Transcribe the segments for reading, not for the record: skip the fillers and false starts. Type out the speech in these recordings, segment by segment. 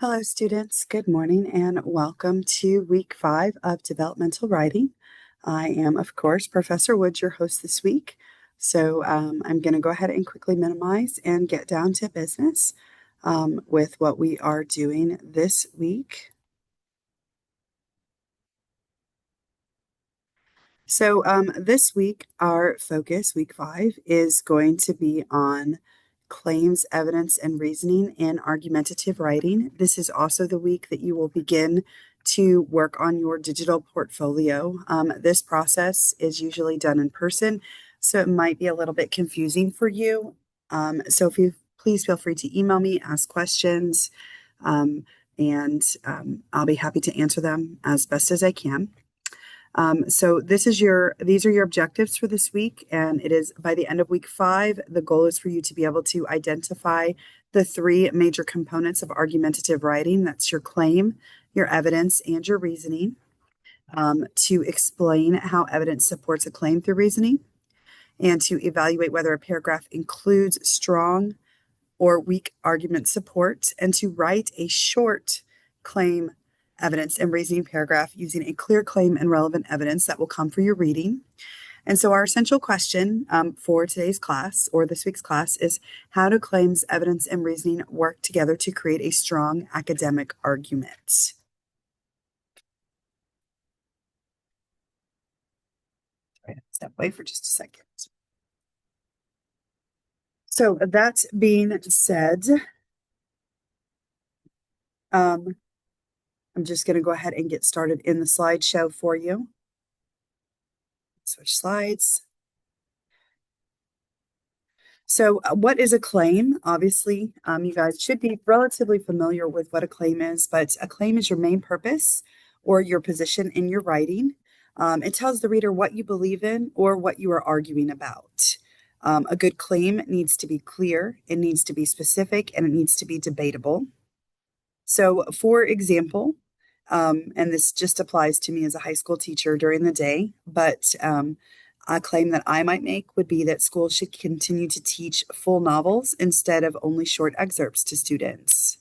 Hello, students. Good morning and welcome to week 5 of developmental writing. I am, of course, Professor Wood, your host this week. So I'm going to go ahead and quickly minimize and get down to business with what we are doing this week. So this week, our focus, week 5, is going to be on claims, evidence, and reasoning in argumentative writing. This is also the week that you will begin to work on your digital portfolio. This process is usually done in person, so it might be a little bit confusing for you. So if you please feel free to email me, ask questions, and I'll be happy to answer them as best as I can. So these are your objectives for this week, and it is by the end of week 5, the goal is for you to be able to identify the 3 major components of argumentative writing. That's your claim, your evidence, and your reasoning. To explain how evidence supports a claim through reasoning, and to evaluate whether a paragraph includes strong or weak argument support, and to write a short claim, evidence, and reasoning paragraph using a clear claim and relevant evidence that will come for your reading. And so our essential question for today's class or this week's class is, how do claims, evidence, and reasoning work together to create a strong academic argument? Step away for just a second. So that being said, I'm just going to go ahead and get started in the slideshow for you. Switch slides. So what is a claim? Obviously, you guys should be relatively familiar with what a claim is, but a claim is your main purpose or your position in your writing. It tells the reader what you believe in or what you are arguing about. A good claim needs to be clear, it needs to be specific, and it needs to be debatable. So, for example, and this just applies to me as a high school teacher during the day, but a claim that I might make would be that schools should continue to teach full novels instead of only short excerpts to students.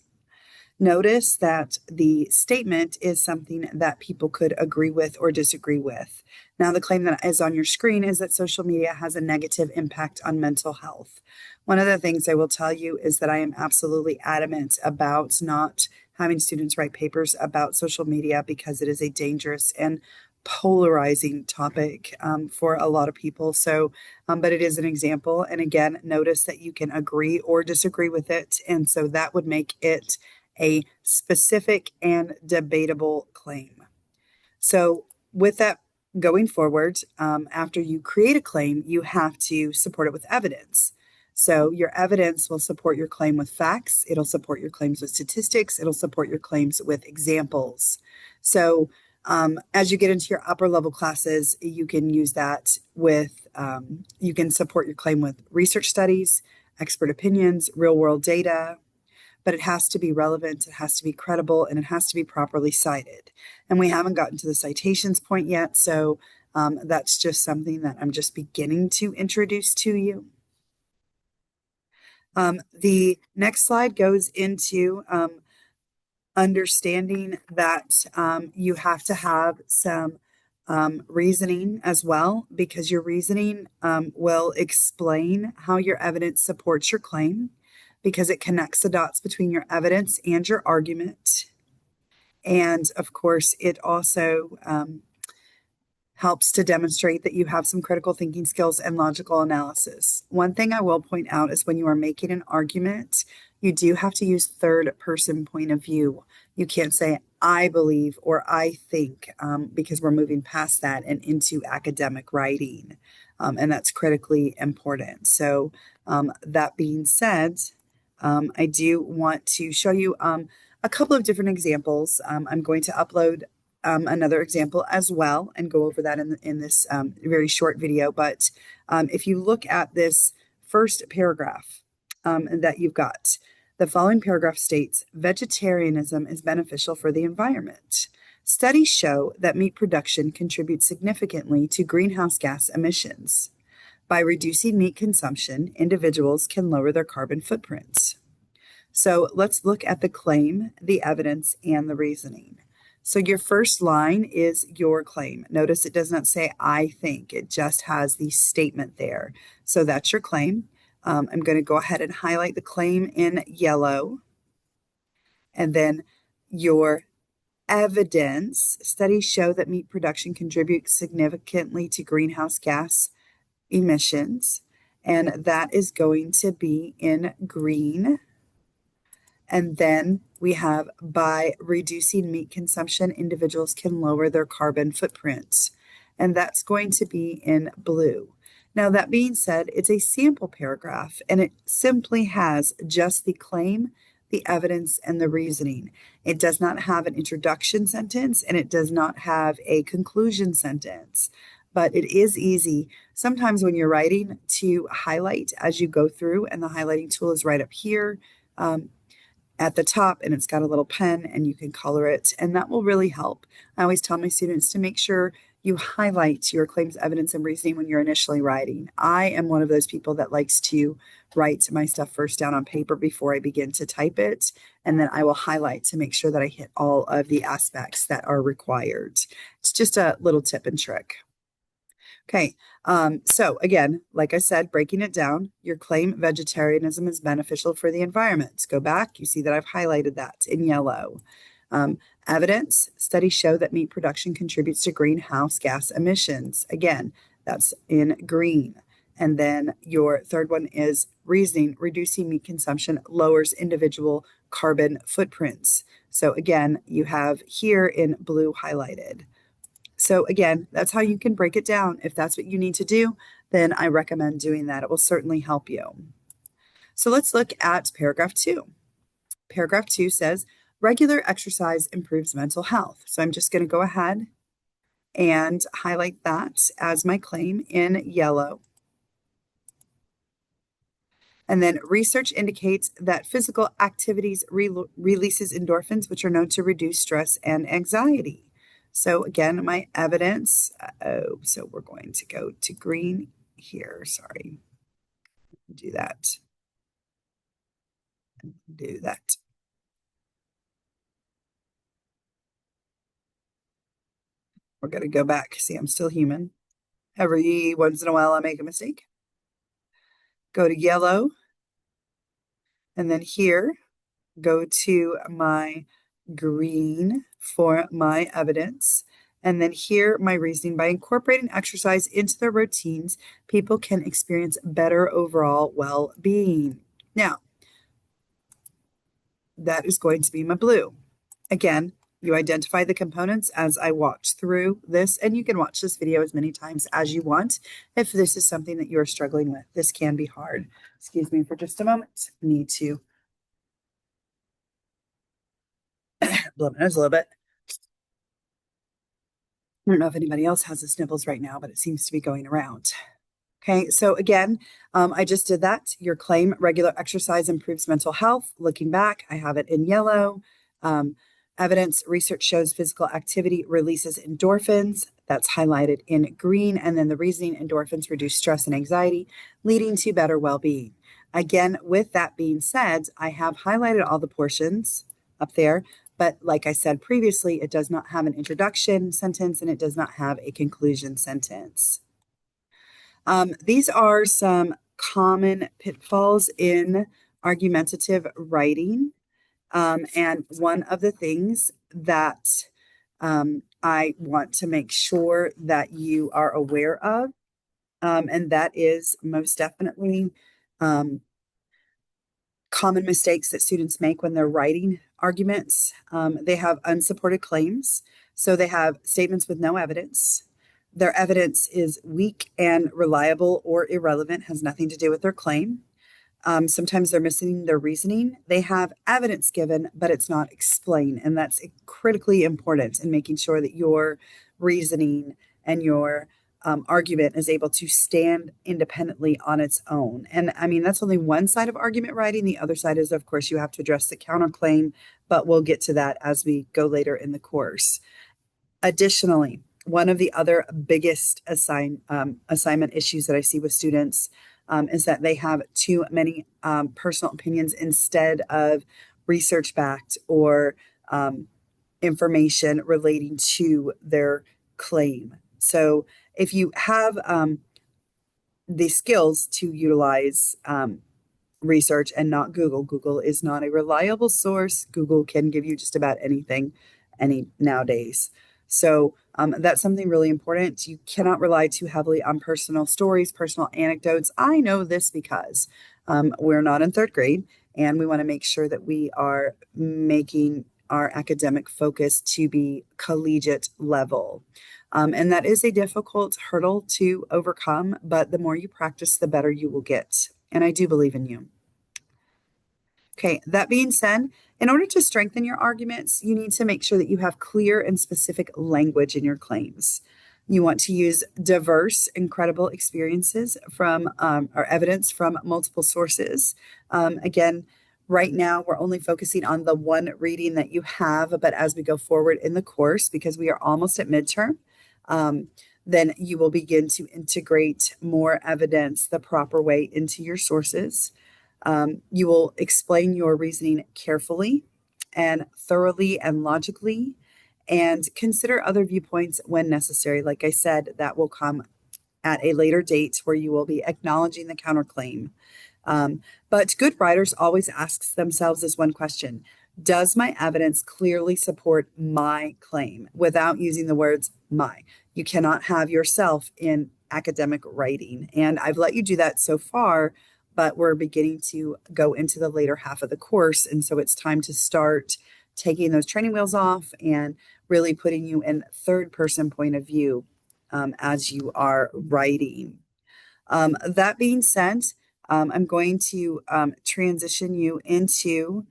Notice that the statement is something that people could agree with or disagree with. Now, the claim that is on your screen is that social media has a negative impact on mental health. One of the things I will tell you is that I am absolutely adamant about not having students write papers about social media because it is a dangerous and polarizing topic for a lot of people. So, but it is an example. And again, notice that you can agree or disagree with it. And so that would make it a specific and debatable claim. So, with that going forward, after you create a claim, you have to support it with evidence. So, your evidence will support your claim with facts, it'll support your claims with statistics, it'll support your claims with examples. So, as you get into your upper level classes, you can use that with, you can support your claim with research studies, expert opinions, real world data, but it has to be relevant, it has to be credible, and it has to be properly cited. And we haven't gotten to the citations point yet, so that's just something that I'm just beginning to introduce to you. The next slide goes into understanding that you have to have some reasoning as well, because your reasoning will explain how your evidence supports your claim, because it connects the dots between your evidence and your argument. And of course, it also helps to demonstrate that you have some critical thinking skills and logical analysis. One thing I will point out is when you are making an argument, you do have to use third person point of view. You can't say, I believe or I think, because we're moving past that and into academic writing. And that's critically important. So, that being said, I do want to show you a couple of different examples. I'm going to upload another example as well and go over that in this very short video. But if you look at this first paragraph that you've got, the following paragraph states, vegetarianism is beneficial for the environment. Studies show that meat production contributes significantly to greenhouse gas emissions. By reducing meat consumption, individuals can lower their carbon footprints. So let's look at the claim, the evidence, and the reasoning. So your first line is your claim. Notice it does not say I think, it just has the statement there. So that's your claim. I'm going to go ahead and highlight the claim in yellow. And then your evidence. Studies show that meat production contributes significantly to greenhouse gas emissions. And that is going to be in green. And then we have by reducing meat consumption, individuals can lower their carbon footprints. And that's going to be in blue. Now, that being said, it's a sample paragraph and it simply has just the claim, the evidence, and the reasoning. It does not have an introduction sentence and it does not have a conclusion sentence. But it is easy sometimes when you're writing to highlight as you go through, and the highlighting tool is right up here. At the top, and it's got a little pen and you can color it, and that will really help. I always tell my students to make sure you highlight your claims, evidence, and reasoning when you're initially writing. I am one of those people that likes to write my stuff first down on paper before I begin to type it, and then I will highlight to make sure that I hit all of the aspects that are required. It's just a little tip and trick. Okay, so again, like I said, breaking it down, your claim vegetarianism is beneficial for the environment. Go back, you see that I've highlighted that in yellow. Evidence, studies show that meat production contributes to greenhouse gas emissions. Again, that's in green. And then your third one is reasoning, reducing meat consumption lowers individual carbon footprints. So again, you have here in blue highlighted. So again, that's how you can break it down. If that's what you need to do, then I recommend doing that. It will certainly help you. So let's look at paragraph 2. Paragraph 2 says, regular exercise improves mental health. So I'm just going to go ahead and highlight that as my claim in yellow. And then research indicates that physical activities releases endorphins, which are known to reduce stress and anxiety. So again, my evidence, so we're going to go to green here, sorry, do that. We're going to go back, see, I'm still human. Every once in a while I make a mistake. Go to yellow, and then here, go to my green for my evidence. And then here, my reasoning. By incorporating exercise into their routines, people can experience better overall well-being. Now, that is going to be my blue. Again, you identify the components as I watch through this, and you can watch this video as many times as you want if this is something that you're struggling with. This can be hard. Excuse me for just a moment. I need to blow my nose a little bit. I don't know if anybody else has the sniffles right now, but it seems to be going around. Okay, so again, I just did that. Your claim, regular exercise improves mental health. Looking back, I have it in yellow. Evidence, research shows physical activity releases endorphins. That's highlighted in green. And then the reasoning, endorphins reduce stress and anxiety, leading to better well-being. Again, with that being said, I have highlighted all the portions up there. But like I said previously, it does not have an introduction sentence and it does not have a conclusion sentence. These are some common pitfalls in argumentative writing. And one of the things that I want to make sure that you are aware of, and that is most definitely common mistakes that students make when they're writing arguments. They have unsupported claims. So they have statements with no evidence. Their evidence is weak and reliable or irrelevant, has nothing to do with their claim. Sometimes they're missing their reasoning. They have evidence given, but it's not explained. And that's critically important in making sure that your reasoning and your argument is able to stand independently on its own. And I mean, that's only one side of argument writing. The other side is, of course, you have to address the counterclaim, but we'll get to that as we go later in the course. Additionally, one of the other biggest assignment issues that I see with students is that they have too many personal opinions instead of research backed or information relating to their claim. So if you have the skills to utilize research and not Google, Google is not a reliable source. Google can give you just about anything any nowadays. So that's something really important. You cannot rely too heavily on personal stories, personal anecdotes. I know this because we're not in third grade and we want to make sure that we are making our academic focus to be collegiate level. And that is a difficult hurdle to overcome, but the more you practice, the better you will get. And I do believe in you. Okay, that being said, in order to strengthen your arguments, you need to make sure that you have clear and specific language in your claims. You want to use diverse, incredible experiences from or evidence from multiple sources. Again, right now we're only focusing on the one reading that you have, but as we go forward in the course, because we are almost at midterm, then you will begin to integrate more evidence the proper way into your sources. You will explain your reasoning carefully and thoroughly and logically, and consider other viewpoints when necessary. Like I said, that will come at a later date where you will be acknowledging the counterclaim. But good writers always asks themselves this one question: does my evidence clearly support my claim? Without using the words my. You cannot have yourself in academic writing. And I've let you do that so far, but we're beginning to go into the later half of the course. And so it's time to start taking those training wheels off and really putting you in third person point of view as you are writing. That being said, I'm going to transition you into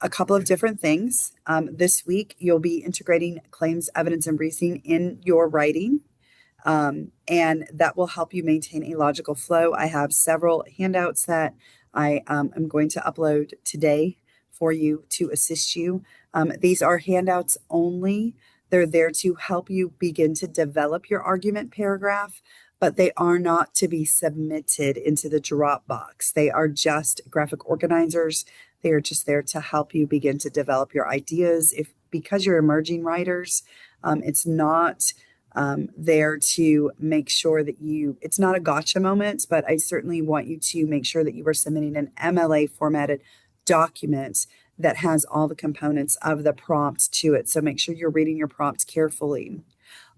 a couple of different things. This week, you'll be integrating claims, evidence, and reasoning in your writing. And that will help you maintain a logical flow. I have several handouts that I am going to upload today for you to assist you. These are handouts only. They're there to help you begin to develop your argument paragraph, but they are not to be submitted into the Dropbox. They are just graphic organizers. They are just there to help you begin to develop your ideas. Because you're emerging writers, it's not there to make sure that it's not a gotcha moment, but I certainly want you to make sure that you are submitting an MLA formatted document that has all the components of the prompt to it. So make sure you're reading your prompts carefully.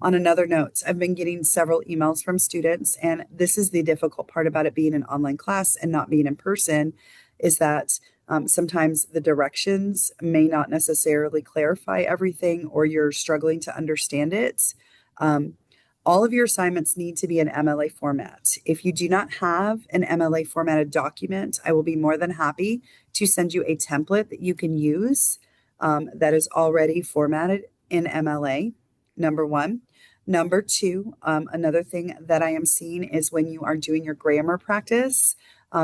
On another note, I've been getting several emails from students, and this is the difficult part about it being an online class and not being in person, is that sometimes the directions may not necessarily clarify everything, or you're struggling to understand it. All of your assignments need to be in MLA format. If you do not have an MLA formatted document, I will be more than happy to send you a template that you can use that is already formatted in MLA, number one. Number two, another thing that I am seeing is when you are doing your grammar practice,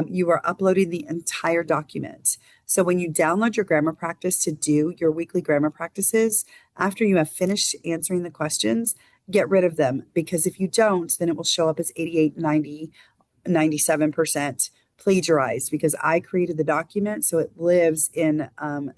you are uploading the entire document. So when you download your grammar practice to do your weekly grammar practices, after you have finished answering the questions, get rid of them, because if you don't, then it will show up as 88, 90, 97% plagiarized, because I created the document, so it lives in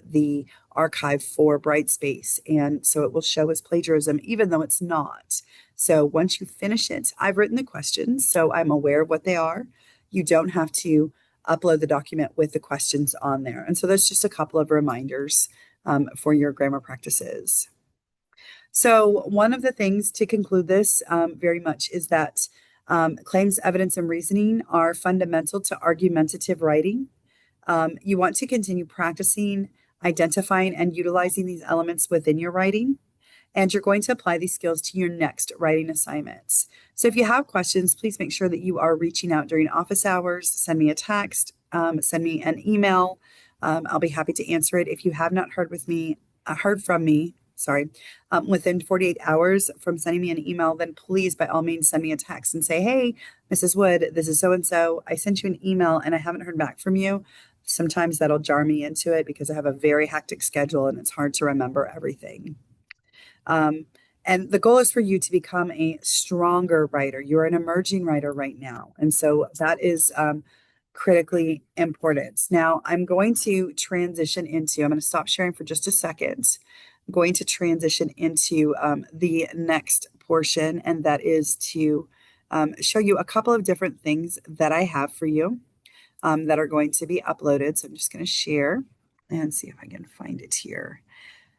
the archive for Brightspace, and so it will show as plagiarism even though it's not. So once you finish it, I've written the questions, so I'm aware of what they are. You don't have to upload the document with the questions on there. And so that's just a couple of reminders for your grammar practices. So one of the things to conclude this very much is that claims, evidence, and reasoning are fundamental to argumentative writing. You want to continue practicing, identifying, and utilizing these elements within your writing. And you're going to apply these skills to your next writing assignments. So if you have questions, please make sure that you are reaching out during office hours. Send me a text, send me an email. I'll be happy to answer it. If you have not heard from me, within 48 hours from sending me an email, then please, by all means, send me a text and say, hey, Mrs. Wood, this is so-and-so. I sent you an email and I haven't heard back from you. Sometimes that'll jar me into it because I have a very hectic schedule and it's hard to remember everything. And the goal is for you to become a stronger writer. You're an emerging writer right now. And so that is critically important. Now, I'm going to transition into, I'm going to stop sharing for just a second. I'm going to transition into the next portion, and that is to show you a couple of different things that I have for you that are going to be uploaded. So I'm just going to share and see if I can find it here.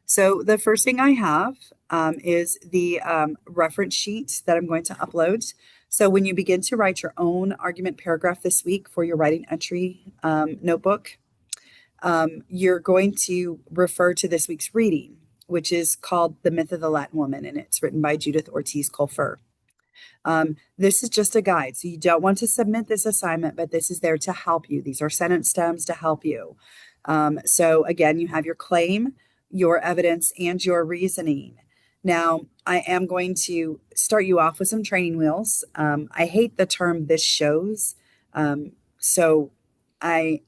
So the first thing I have is the reference sheet that I'm going to upload. So when you begin to write your own argument paragraph this week for your writing entry notebook, you're going to refer to this week's reading, which is called The Myth of the Latin Woman, and it's written by Judith Ortiz Colfer. This is just a guide. So you don't want to submit this assignment, but this is there to help you. These are sentence stems to help you. So again, you have your claim, your evidence, and your reasoning. Now, I am going to start you off with some training wheels. I hate the term "this shows," so I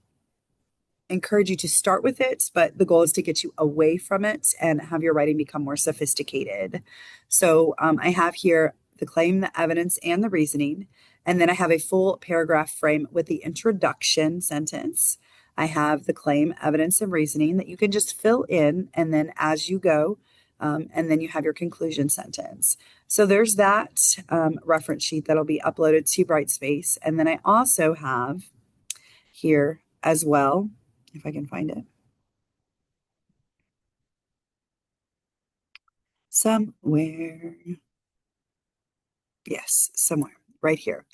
encourage you to start with it, but the goal is to get you away from it and have your writing become more sophisticated. So I have here the claim, the evidence, and the reasoning. And then I have a full paragraph frame with the introduction sentence. I have the claim, evidence, and reasoning that you can just fill in, and then as you go, and then you have your conclusion sentence. So there's that reference sheet that'll be uploaded to Brightspace. And then I also have here as well, if I can find it, somewhere. Yes, somewhere right here.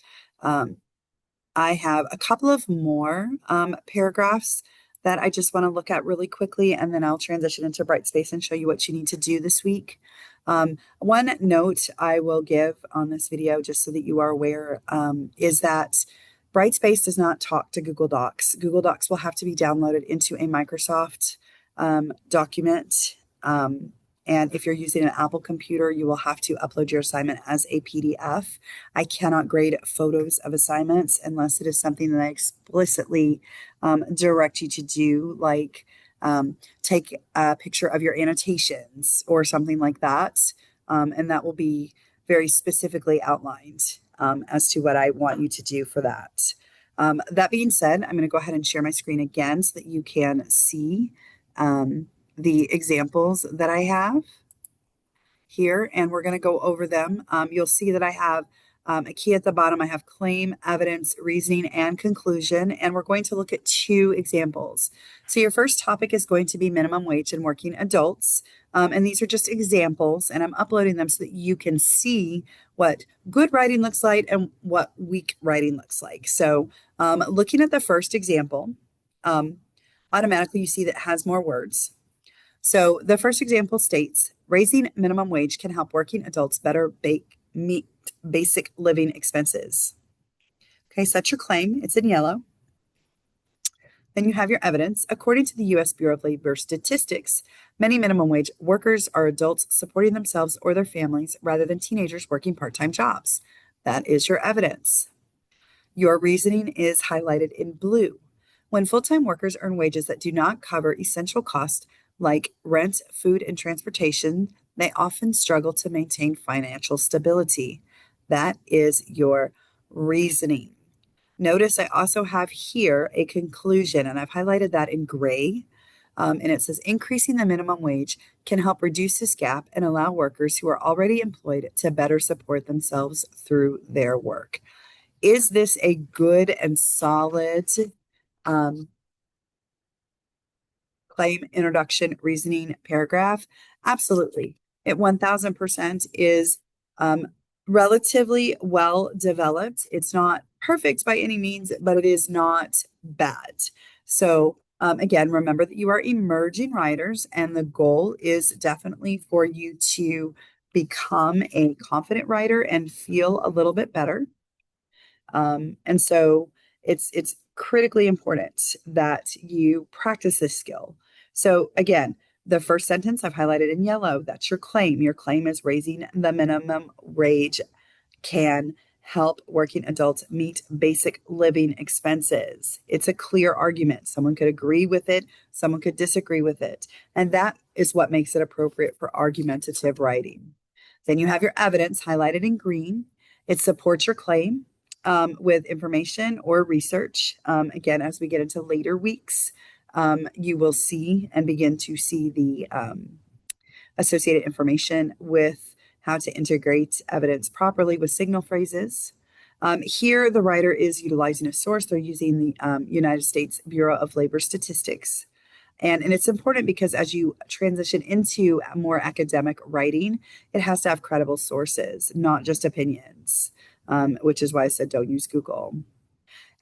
I have a couple of more paragraphs that I just want to look at really quickly, and then I'll transition into Brightspace and show you what you need to do this week. One note I will give on this video, just so that you are aware, is that Brightspace does not talk to Google Docs. Google Docs will have to be downloaded into a Microsoft document. And if you're using an Apple computer, you will have to upload your assignment as a PDF. I cannot grade photos of assignments unless it is something that I explicitly direct you to do, like take a picture of your annotations or something like that. And that will be very specifically outlined as to what I want you to do for that. That being said, I'm going to go ahead and share my screen again so that you can see the examples that I have here, and we're going to go over them. You'll see that I have a key at the bottom. I have claim, evidence, reasoning, and conclusion, and we're going to look at 2 examples. So your first topic is going to be minimum wage and working adults, and these are just examples, and I'm uploading them so that you can see what good writing looks like and what weak writing looks like. So looking at the first example, automatically you see that it has more words. So the first example states, raising minimum wage can help working adults better meet basic living expenses. Okay, so that's your claim. It's in yellow. Then you have your evidence. According to the U.S. Bureau of Labor Statistics, many minimum wage workers are adults supporting themselves or their families rather than teenagers working part-time jobs. That is your evidence. Your reasoning is highlighted in blue. When full-time workers earn wages that do not cover essential costs like rent, food, and transportation, they often struggle to maintain financial stability. That is your reasoning. Notice I also have here a conclusion, and I've highlighted that in gray. And it says increasing the minimum wage can help reduce this gap and allow workers who are already employed to better support themselves through their work. Is this a good and solid claim, introduction, reasoning paragraph? Absolutely. It 1000% is relatively well developed. It's not perfect by any means, but it is not bad. So again, remember that you are emerging writers, and the goal is definitely for you to become a confident writer and feel a little bit better. And so it's critically important that you practice this skill. So again, the first sentence I've highlighted in yellow, that's your claim. Your claim is raising the minimum wage can help working adults meet basic living expenses. It's a clear argument. Someone could agree with it, someone could disagree with it. And that is what makes it appropriate for argumentative writing. Then you have your evidence highlighted in green. It supports your claim with information or research. Again, as we get into later weeks, you will see and begin to see the associated information with how to integrate evidence properly with signal phrases. Here, the writer is utilizing a source. They're using the United States Bureau of Labor Statistics. And it's important because as you transition into more academic writing, it has to have credible sources, not just opinions, which is why I said don't use Google.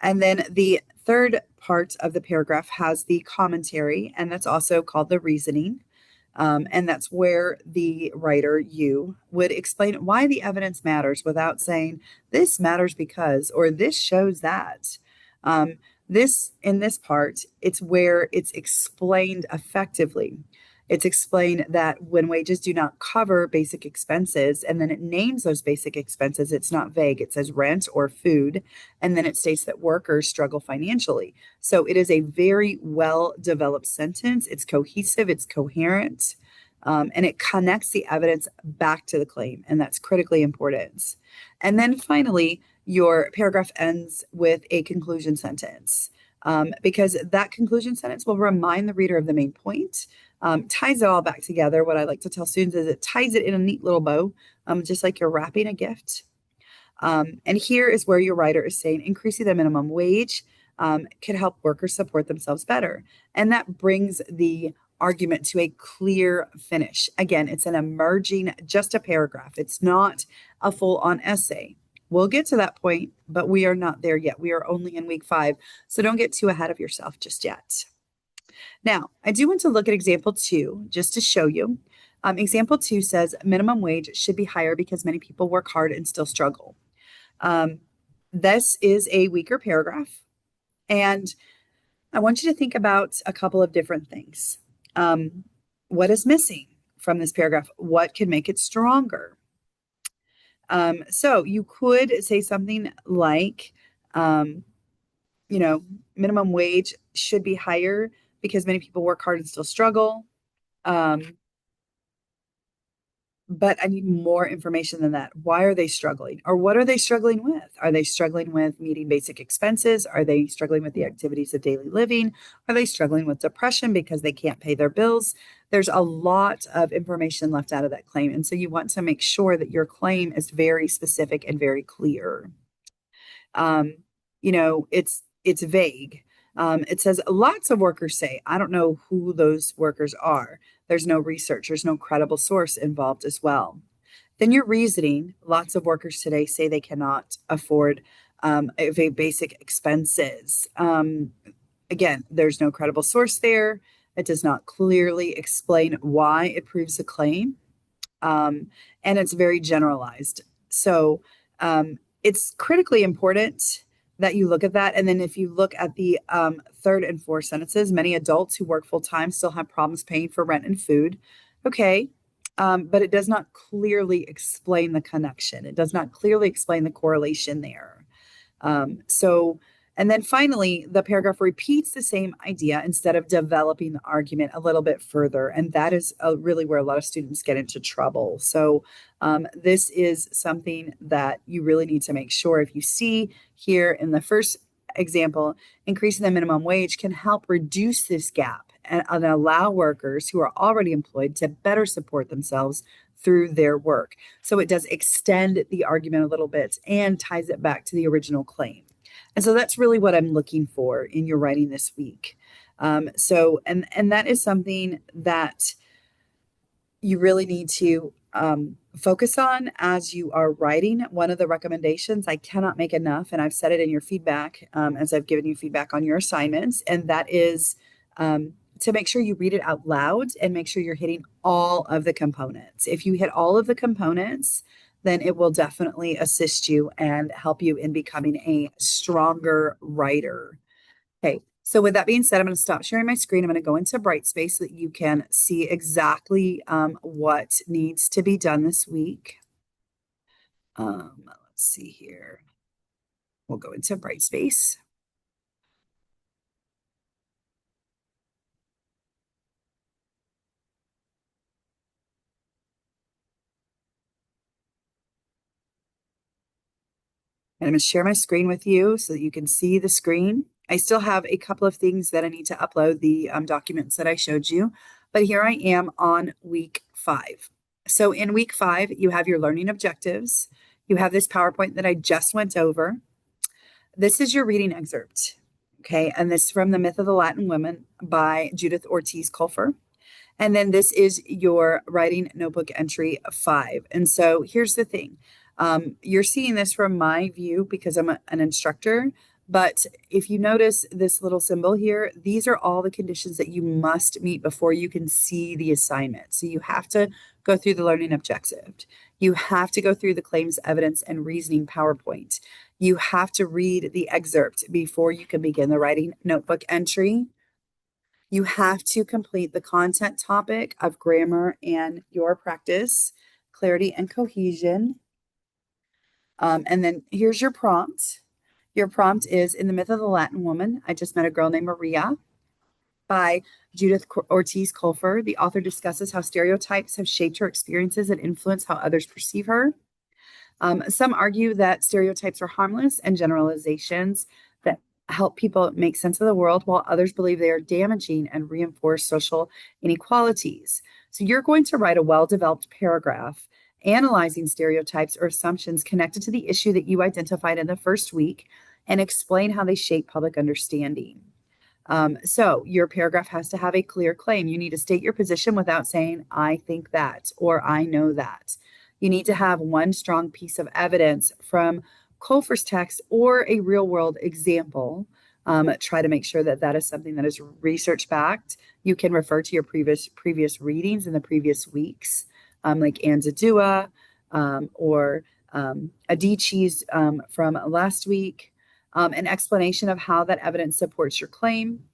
And then the third part of the paragraph has the commentary, and that's also called the reasoning. And that's where the writer, you, would explain why the evidence matters without saying, this matters because, or this shows that. This, in this part, it's where it's explained effectively. It's explained that when wages do not cover basic expenses, and then it names those basic expenses, it's not vague. It says rent or food, and then it states that workers struggle financially. So it is a very well developed sentence. It's cohesive, it's coherent, and it connects the evidence back to the claim, and that's critically important. And then finally, your paragraph ends with a conclusion sentence. Because that conclusion sentence will remind the reader of the main point, ties it all back together. What I like to tell students is it ties it in a neat little bow, just like you're wrapping a gift. And here is where your writer is saying increasing the minimum wage could help workers support themselves better. And that brings the argument to a clear finish. Again, it's an emerging, just a paragraph. It's not a full-on essay. We'll get to that point, but we are not there yet. We are only in week 5, so don't get too ahead of yourself just yet. Now, I do want to look at example 2 just to show you. Example 2 says minimum wage should be higher because many people work hard and still struggle. This is a weaker paragraph, and I want you to think about a couple of different things. What is missing from this paragraph? What can make it stronger? So you could say something like, minimum wage should be higher because many people work hard and still struggle. But I need more information than that. Why are they struggling? Or what are they struggling with? Are they struggling with meeting basic expenses? Are they struggling with the activities of daily living? Are they struggling with depression because they can't pay their bills? There's a lot of information left out of that claim. And so you want to make sure that your claim is very specific and very clear. It's vague. It says lots of workers say, I don't know who those workers are. There's no research, there's no credible source involved as well. Then your reasoning, lots of workers today say they cannot afford basic expenses. Again, there's no credible source there. It does not clearly explain why it proves a claim. And it's very generalized. So it's critically important that you look at that. And then if you look at the third and fourth sentences, many adults who work full time still have problems paying for rent and food. Okay. But it does not clearly explain the connection. It does not clearly explain the correlation there. And then finally, the paragraph repeats the same idea instead of developing the argument a little bit further. And that is really where a lot of students get into trouble. So this is something that you really need to make sure. If you see here in the first example, increasing the minimum wage can help reduce this gap and allow workers who are already employed to better support themselves through their work. So it does extend the argument a little bit and ties it back to the original claim. And so that's really what I'm looking for in your writing this week. And that is something that you really need to focus on as you are writing. One of the recommendations, I cannot make enough, and I've said it in your feedback as I've given you feedback on your assignments, and that is to make sure you read it out loud and make sure you're hitting all of the components. If you hit all of the components, then it will definitely assist you and help you in becoming a stronger writer. Okay, so with that being said, I'm going to stop sharing my screen. I'm going to go into Brightspace so that you can see exactly what needs to be done this week. Let's see here. We'll go into Brightspace. And I'm going to share my screen with you so that you can see the screen. I still have a couple of things that I need to upload, the documents that I showed you, but here I am on week 5. So in week 5, you have your learning objectives. You have this PowerPoint that I just went over. This is your reading excerpt, okay? And this is from The Myth of the Latin Woman by Judith Ortiz Colfer. And then this is your writing notebook entry 5. And so here's the thing. You're seeing this from my view because I'm an instructor. But if you notice this little symbol here, these are all the conditions that you must meet before you can see the assignment. So you have to go through the learning objective. You have to go through the claims, evidence, and reasoning PowerPoint. You have to read the excerpt before you can begin the writing notebook entry. You have to complete the content topic of grammar and your practice, clarity and cohesion. And then here's your prompt. Your prompt is In the Myth of the Latin Woman, I Just Met a Girl Named Maria by Judith Ortiz Colfer. The author discusses how stereotypes have shaped her experiences and influence how others perceive her. Some argue that stereotypes are harmless and generalizations that help people make sense of the world, while others believe they are damaging and reinforce social inequalities. So you're going to write a well-developed paragraph analyzing stereotypes or assumptions connected to the issue that you identified in the first week and explain how they shape public understanding. So your paragraph has to have a clear claim. You need to state your position without saying, I think that, or I know that. You need to have one strong piece of evidence from Colfer's text or a real world example. Try to make sure that that is something that is research backed. You can refer to your previous readings in the previous weeks, like Anzaldúa or Adichie's from last week. An explanation of how that evidence supports your claim.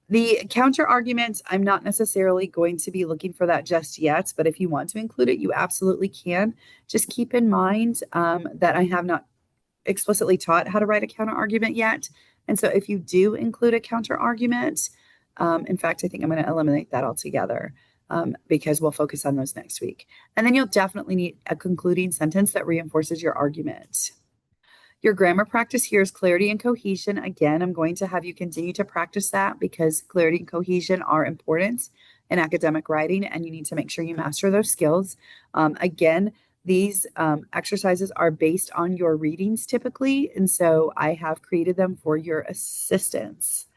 The counter argument, I'm not necessarily going to be looking for that just yet, but if you want to include it, you absolutely can. Just keep in mind that I have not explicitly taught how to write a counter argument yet. And so if you do include a counter argument, in fact, I think I'm going to eliminate that altogether because we'll focus on those next week. And then you'll definitely need a concluding sentence that reinforces your argument. Your grammar practice here is clarity and cohesion. Again, I'm going to have you continue to practice that because clarity and cohesion are important in academic writing, and you need to make sure you master those skills. Again, these exercises are based on your readings typically, and so I have created them for your assistance.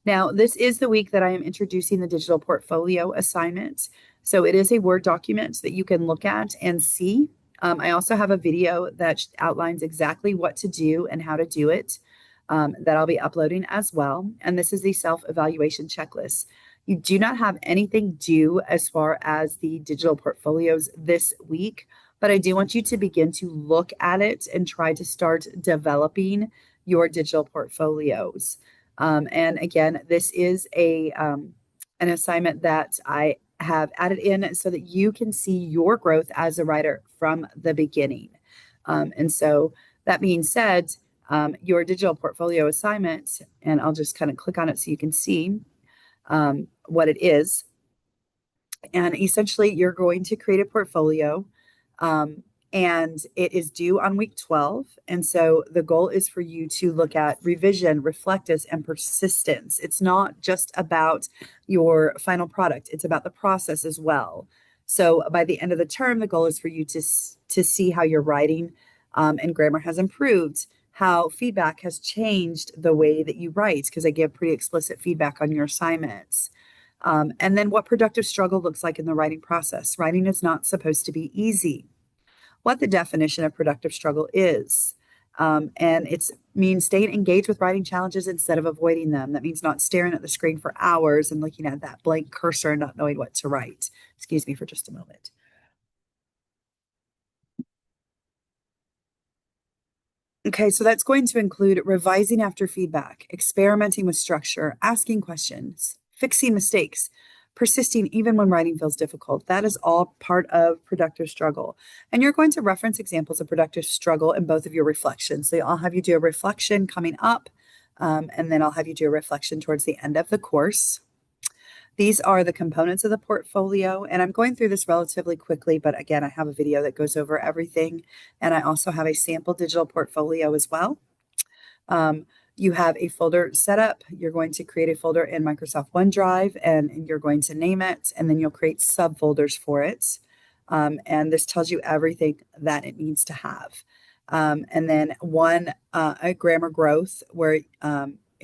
Now, this is the week that I am introducing the digital portfolio assignment. So it is a Word document that you can look at and see. I also have a video that outlines exactly what to do and how to do it that I'll be uploading as well. And this is the self-evaluation checklist. You do not have anything due as far as the digital portfolios this week, but I do want you to begin to look at it and try to start developing your digital portfolios. And again, this is an assignment that I have added in so that you can see your growth as a writer from the beginning. And so that being said, your digital portfolio assignment, and I'll just kind of click on it so you can see what it is. And essentially, you're going to create a portfolio and it is due on week 12. And so the goal is for you to look at revision, reflectance, and persistence. It's not just about your final product. It's about the process as well. So by the end of the term, the goal is for you to see how your writing and grammar has improved, how feedback has changed the way that you write, because I give pretty explicit feedback on your assignments. And then what productive struggle looks like in the writing process. Writing is not supposed to be easy. What the definition of productive struggle is. And it means staying engaged with writing challenges instead of avoiding them. That means not staring at the screen for hours and looking at that blank cursor and not knowing what to write. Excuse me for just a moment. Okay, so that's going to include revising after feedback, experimenting with structure, asking questions, fixing mistakes, persisting even when writing feels difficult. That is all part of productive struggle. And you're going to reference examples of productive struggle in both of your reflections. So I'll have you do a reflection coming up, and then I'll have you do a reflection towards the end of the course. These are the components of the portfolio, and I'm going through this relatively quickly, but again, I have a video that goes over everything, and I also have a sample digital portfolio as well. You have a folder set up. You're going to create a folder in Microsoft OneDrive, and you're going to name it, and then you'll create subfolders for it. And this tells you everything that it needs to have. And then a grammar growth where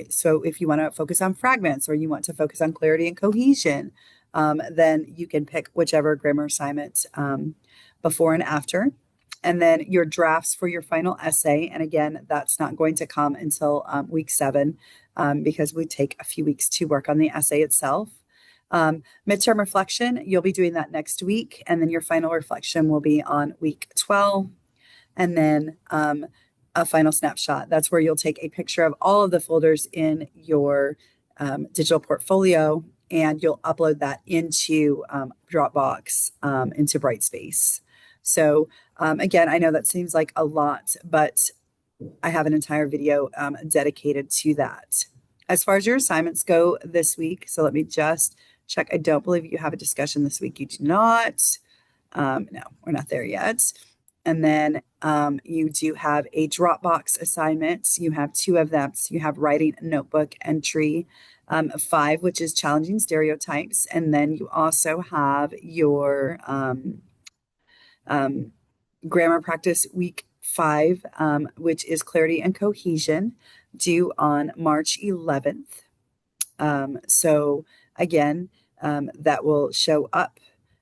so if you want to focus on fragments or you want to focus on clarity and cohesion, then you can pick whichever grammar assignment before and after. And then your drafts for your final essay. And again, that's not going to come until week 7 because we take a few weeks to work on the essay itself. Midterm reflection, you'll be doing that next week. And then your final reflection will be on week 12. And then a final snapshot. That's where you'll take a picture of all of the folders in your digital portfolio, and you'll upload that into Dropbox, into Brightspace. So again, I know that seems like a lot, but I have an entire video dedicated to that. As far as your assignments go this week, so let me just check. I don't believe you have a discussion this week. You do not. No, we're not there yet. And then you do have a Dropbox assignment. You have 2 of them. So you have writing notebook entry 5, which is challenging stereotypes. And then you also have your grammar practice week 5, which is clarity and cohesion, due on March 11th. So again, that will show up.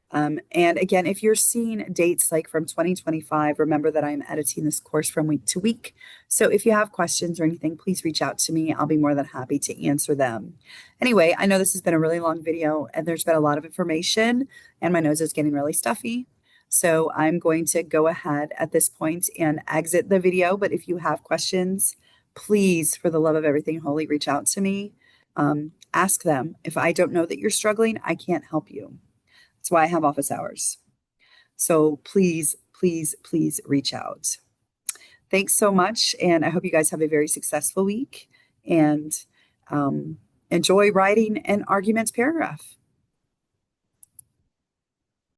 And again, if you're seeing dates like from 2025, remember that I'm editing this course from week to week. So if you have questions or anything, please reach out to me. I'll be more than happy to answer them. Anyway, I know this has been a really long video and there's been a lot of information and my nose is getting really stuffy. So I'm going to go ahead at this point and exit the video. But if you have questions, please, for the love of everything holy, reach out to me. Ask them. If I don't know that you're struggling, I can't help you. That's why I have office hours. So please, please, please reach out. Thanks so much. And I hope you guys have a very successful week and enjoy writing an argument paragraph.